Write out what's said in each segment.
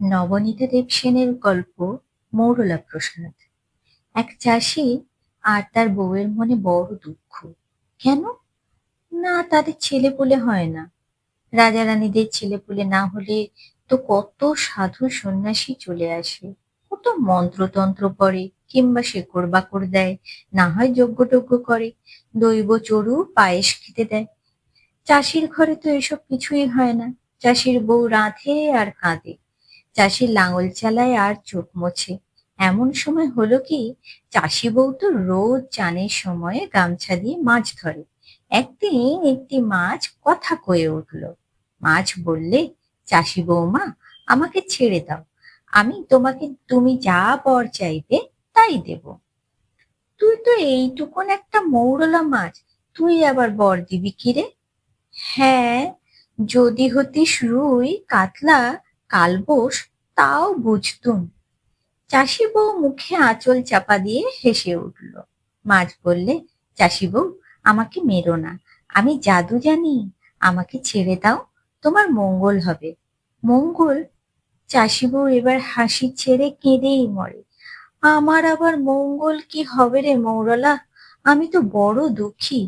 নবনীতা দেব সেনের গল্প মৌরলা প্রসাদ। এক চাষি আর তার বউয়ের মনে বড় দুঃখ। কেন? না, তাদের ছেলেপুলে হয় না। রাজা রানীদের ছেলেপুলে না হলে তো কত সাধু সন্ন্যাসী চলে আসে, কত মন্ত্রতন্ত্র করে, কিংবা শেকড় বাকড় দেয়, না হয় যজ্ঞ টজ্ঞ করে, দৈব চড়ু পায়েস খেতে দেয়। চাষির ঘরে তো এসব কিছুই হয় না। চাষির বউ রাঁধে আর কাঁদে, চাষি লাঙল চালায় আর চোখ মোছে। এমন সময় হলো কি, চাষি বউ তো রোজ চানের সময়ে গামছা দিয়ে মাছ ধরে। একদিন একটি মাছ কথা কয়ে উঠল। মাছ বললে, চাষি বৌমা, আমাকে ছেড়ে দাও, আমি তোমাকে তুমি যা বর চাইবে তাই দেব। তুই তো এইটুকুন একটা মৌরলা মাছ, তুই আবার বর দিবি কি রে? হ্যাঁ, যদি হতিস রুই, কাতলা, কালবোস, তাও বুঝতুম। চাষি বউ মুখে আঁচল চাপা দিয়ে হেসে উঠল। মাছ বললে, চাষি বউ, আমাকে মেরো না, আমি জাদু জানি, আমাকে ছেড়ে দাও, তোমার মঙ্গল হবে। মঙ্গল? চাষি বউ এবার হাসি ছেড়ে কেঁদেই মরে। আমার আবার মঙ্গল কি হবে রে মৌরলা, আমি তো বড় দুঃখী।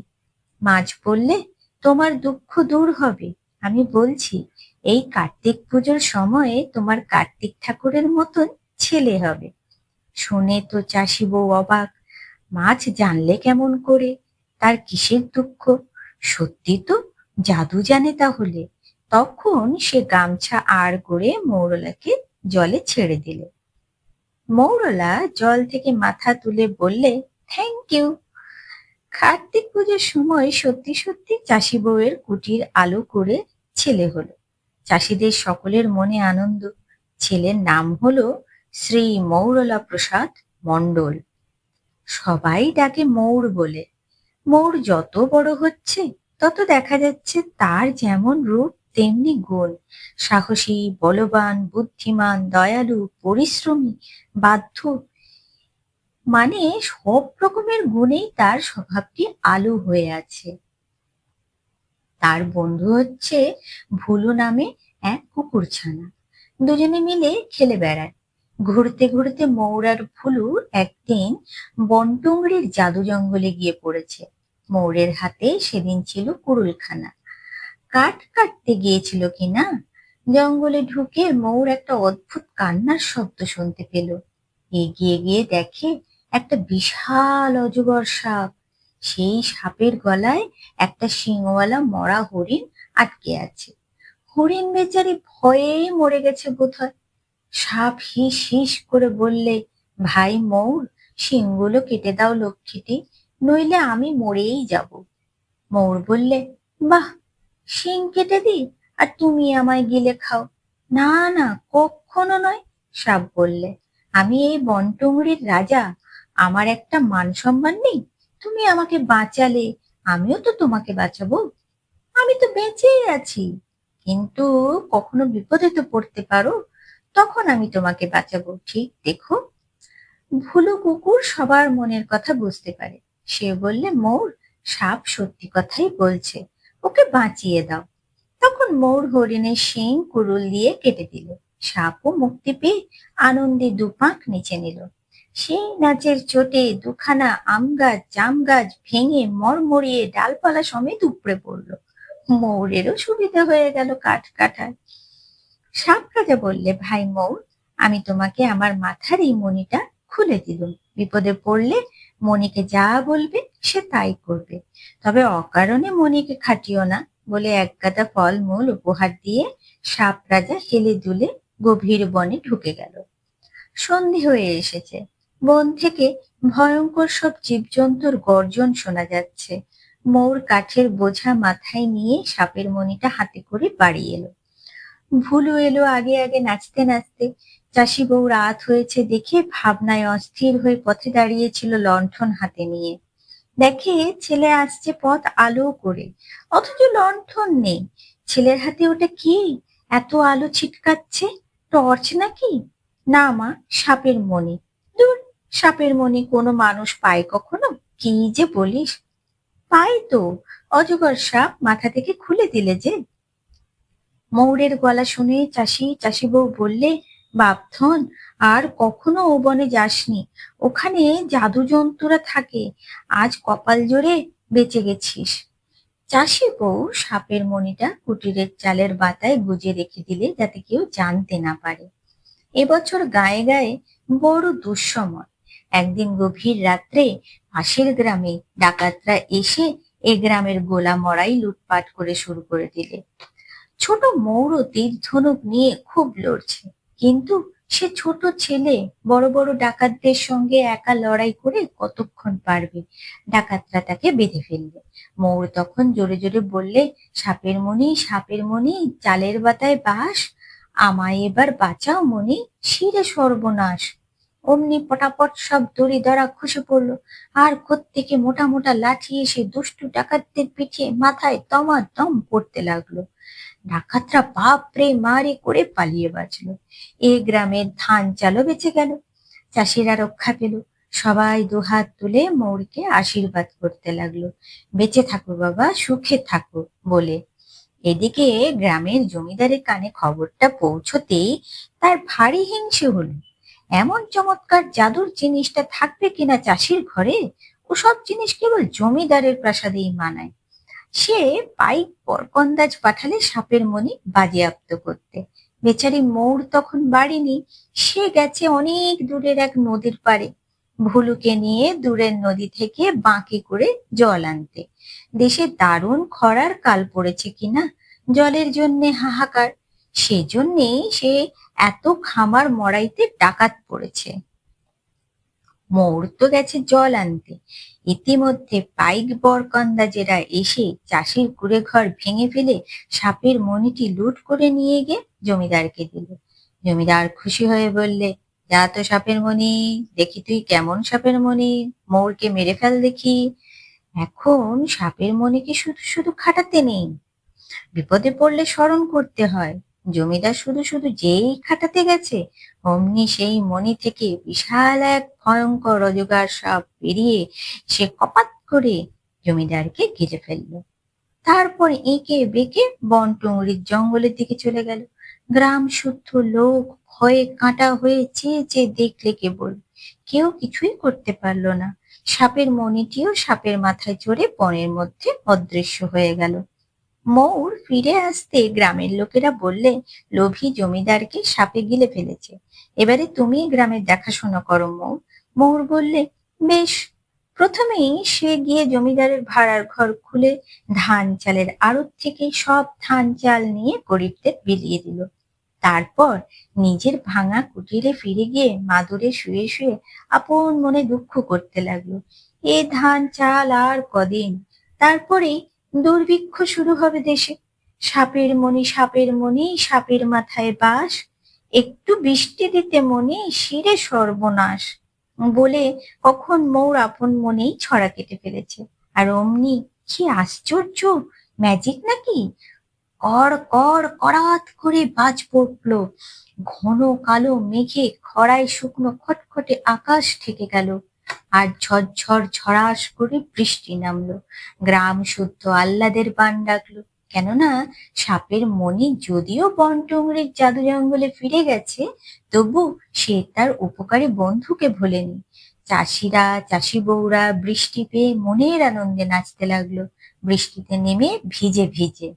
মাছ বললে, তোমার দুঃখ দূর হবে, আমি বলছি, এই কার্তিক পুজোর সময়ে তোমার কার্তিক ঠাকুরের মতন ছেলে হবে। শুনে তো চাষি বউ অবাক। মাছ জানলে কেমন করে, তার কিসের দুঃখ? সত্যি তো, জাদু জানে তাহলে। তখন সে গামছা আড় করে মৌরলাকে জলে ছেড়ে দিল। মৌরলা জল থেকে মাথা তুলে বললে, থ্যাংক ইউ। কার্তিক পুজোর সময় সত্যি সত্যি চাষি বউয়ের কুটির আলো করে ছেলে হলো। চাষিদের সকলের মনে আনন্দ। ছেলের নাম হলো শ্রী মৌরলা প্রসাদ মণ্ডল। সবাই ডাকে মৌর বলে। মৌর যত বড় হচ্ছে তত দেখা যাচ্ছে তার যেমন রূপ তেমনি গুণ। সাহসী, বলবান, বুদ্ধিমান, দয়ালু, পরিশ্রমী, বাধ্য, মানে সব রকমের গুণেই তার স্বভাবটি আলো হয়ে আছে। তার বন্ধু হচ্ছে ভুলু নামে এক কুকুরছানা। দুজনে মিলে খেলে বেড়ায়। ঘুরতে ঘুরতে মৌর আর ভুলু একদিন বনটুংরির জাদু জঙ্গলে গিয়ে পড়েছে। মৌরের হাতে সেদিন ছিল কুড়ুলখানা। কাঠ কাটতে গিয়েছিল কিনা, জঙ্গলে ঢুকে মৌর একটা অদ্ভুত কান্নার শব্দ শুনতে পেল। এগিয়ে গিয়ে দেখে একটা বিশাল অজগর সাপ। সেই সাপের গলায় একটা শিংওয়ালা মরা হরিণ আটকে আছে। হরিণ বেচারি ভয়ে মরে গেছে বোধহয়। সাপ হিস হিস করে বললে, ভাই মৌর, শিংগুলো কেটে দাও লক্ষ্মীটি, নইলে আমি মরেই যাব। মৌর বললে, বাহ, শিং কেটে দিই আর তুমি আমায় গিলে খাও। না না, কখনো নয়। সাপ বললে, আমি এই বনটুংরির রাজা, আমার একটা মান সম্মান নেই? তুমি আমাকে বাঁচালে, আমিও তো তোমাকে বাঁচাবো। আমি তো বেঁচেই আছি, কিন্তু কখনো বিপদে তো পড়তে পারো, তখন আমি তোমাকে বাঁচাবো, ঠিক দেখো। ভুলু কুকুর সবার মনের কথা বুঝতে পারে। সে বললে, মৌর, সাপ সত্যি কথাই বলছে, ওকে বাঁচিয়ে দাও। তখন মৌর হরিণের শিং কুড়ুল দিয়ে কেটে দিল। সাপও মুক্তি পেয়ে আনন্দে দুপাক নিচে নিল। সেই নাচের চোটে দুখানা আম গাছ জাম গাছ ভেঙে মড়মড়িয়ে ডালপালা সমেত উপড়ে পড়ল। মৌরেরও সুবিধা হয়ে গেল কাঠ কাটার। সাপ রাজা বললে, ভাই মৌর, আমি তোমাকে আমার মাথার এই মণিটা খুলে দিলুম। বিপদে পড়লে মণিকে যা বলবে সে তাই করবে, তবে অকারণে মণিকে খাটিও না, বলে একগাদা ফলমূল উপহার দিয়ে সাপ রাজা হেলে দুলে গভীর বনে ঢুকে গেল। সন্ধে হয়ে এসেছে। বন থেকে ভয়ঙ্কর সব জীবজন্তুর গর্জন শোনা যাচ্ছে। মৌর কাঠের বোঝা মাথায় নিয়ে সাপের মণিটা হাতে করে বাড়ি এলো। ভুলু এলো আগে আগে নাচতে নাচতে। চাষি বউ রাত হয়েছে দেখে ভাবনায় অস্থির হয়ে পথে দাঁড়িয়েছিল লণ্ঠন হাতে নিয়ে। দেখে ছেলে আসছে পথ আলো করে, অথচ লণ্ঠন নেই। ছেলের হাতে ওটা কি, এত আলো ছিটকাচ্ছে? টর্চ নাকি? না মা, সাপের মণি। দূর, সাপের মণি কোনো মানুষ পায় কখনো? কি যে বলিস! পাই তো, অজগর সাপ মাথা থেকে খুলে দিলে যে। মৌরের গলা শুনে চাষি বউ বললে, বাপধন, আর কখনো ও বনে যাসনি। ওখানে জাদু জন্তুরা থাকে। আজ কপাল জোরে বেঁচে গেছিস। চাষি বউ সাপের মণিটা কুটিরের চালের বাতায় গুজে রেখে দিলে যাতে কেউ জানতে না পারে। এবছর গায়ে গায়ে বড় দুঃসময়। একদিন গভীর রাত্রে পাশের গ্রামে ডাকাতরা এসে এ গ্রামের গোলা মরাই লুটপাট করে শুরু করে দিলে। ছোট মৌর তীর ধনুক নিয়ে খুব লড়ছে, কিন্তু সে ছোট ছেলে, বড় বড় ডাকাতদের সঙ্গে একা লড়াই করে কতক্ষণ পারবে। ডাকাতরা তাকে বেঁধে ফেললে। মৌর তখন জোরে জোরে বললে, সাপের মণি, সাপের মণি, চালের বাতায় বাস, আমায় এবার বাঁচাও মণি, শিরে সর্বনাশ। অমনি পটাপট সব দড়ি দড়া খসে পড়লো, আর কোত্থেকে মোটা মোটা লাঠি এসে দুষ্টু ডাকাতদের পিঠে মাথায় দমাদম পড়তে লাগলো। ডাকাতরা বাপরে মারে করে পালিয়ে বাঁচলো। এ গ্রামের ধান চালও বেঁচে গেল। চাষিরা রক্ষা পেল। সবাই দুহাত তুলে মৌরীকে আশীর্বাদ করতে লাগলো, বেঁচে থাকো বাবা, সুখে থাকো বলে। এদিকে গ্রামের জমিদারের কানে খবরটা পৌঁছতেই তার ভারী হিংসে হলো। এমন চমৎকার জাদুর জিনিসটা থাকবে কিনা চাষির ঘরে? ওসব জিনিস কেবল জমিদারের প্রাসাদেই মানায়। সে পাইক বরকন্দাজ পাঠালে সাপের মণি বাজেয়াপ্ত করতে। বেচারি মৌর তখন বাড়িনি। সে গেছে অনেক দূরের এক নদীর পাড়ে, ভুলুকে নিয়ে দূরের নদী থেকে বাঁকে করে জল আনতে। দেশে দারুণ খরার কাল পড়েছে কিনা, জলের জন্যে হাহাকার। সেজন্যেই সে এত খামার মরাইতে ডাকাত পড়েছে। মৌর তো গেছে জল আনতে। ইতিমধ্যে পাইক বরকন্দাজেরা এসে চাষির কুঁড়ে ঘর ভেঙে ফেলে সাপের মণিটি লুট করে নিয়ে গিয়ে জমিদারকে দিল। জমিদার খুশি হয়ে বললে, যা তো সাপের মণি, দেখি তুই কেমন সাপের মণি, মৌরকে মেরে ফেল দেখি। এখন সাপের মণিকে শুধু শুধু খাটাতে নেই, বিপদে পড়লে স্মরণ করতে হয়। জমিদার শুধু শুধু যেই খাটাতে গেছে, অমনি সেই মণি থেকে বিশাল এক ভয়ঙ্কর অজগর সাপ বেরিয়ে সে কপাত করে জমিদারকে ঘিরে ফেললো। তারপর এঁকে বেঁকে বনটুঙ্গরির জঙ্গলের দিকে চলে গেল। গ্রাম শুদ্ধ লোক ভয়ে কাঁটা হয়ে চেয়ে চেয়ে দেখলে, কেবল কেউ কিছুই করতে পারলো না। সাপের মণিটিও সাপের মাথায় চড়ে বনের মধ্যে অদৃশ্য হয়ে গেল। মৌর ফিরে আসতে গ্রামের লোকেরা বললে, লোভী জমিদারকে সাপে গিলে ফেলেছে, এবারে তুমি গ্রামের দেখাশোনা করো মৌ। মৌর বললে, বেশ। প্রথমেই সে গিয়ে জমিদারের ভাড়ার ঘর খুলে ধান চালের আড়ত থেকে সব ধান চাল নিয়ে গরিবদের বিলিয়ে দিল। তারপর নিজের ভাঙা কুটিরে ফিরে গিয়ে মাদুরে শুয়ে শুয়ে আপন মনে দুঃখ করতে লাগলো। এ ধান চাল আর কদিন, তারপরেই দুর্ভিক্ষ শুরু হবে দেশে। সাপের মণি, সাপের মণি, সাপের মাথায় বাস, একটু বৃষ্টি দিতে মণি, শিরে সর্বনাশ বলে কখন মৌর আপন মনেই ছড়া কেটে ফেলেছে। আর অমনি, কি আশ্চর্য, ম্যাজিক নাকি! কড় কড় কড়াত করে বাজ পড়ল। ঘন কালো মেঘে খরায় শুকনো খটখটে আকাশ ঢেকে গেল, আর ঝরঝর ঝড়াস করে বৃষ্টি নামলো। গ্রাম শুদ্ধ আহ্লাদের বান ডাকলো, কেননা সাপের মণি যদিও বনটুঙ্গরির জাদু জঙ্গলে ফিরে গেছে, তবু সে তার উপকারী বন্ধুকে ভোলেনি। চাষিরা, চাষি বউরা বৃষ্টি পেয়ে মনের আনন্দে নাচতে লাগলো, বৃষ্টিতে নেমে ভিজে ভিজে।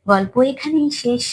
গল্প এখানেই শেষ।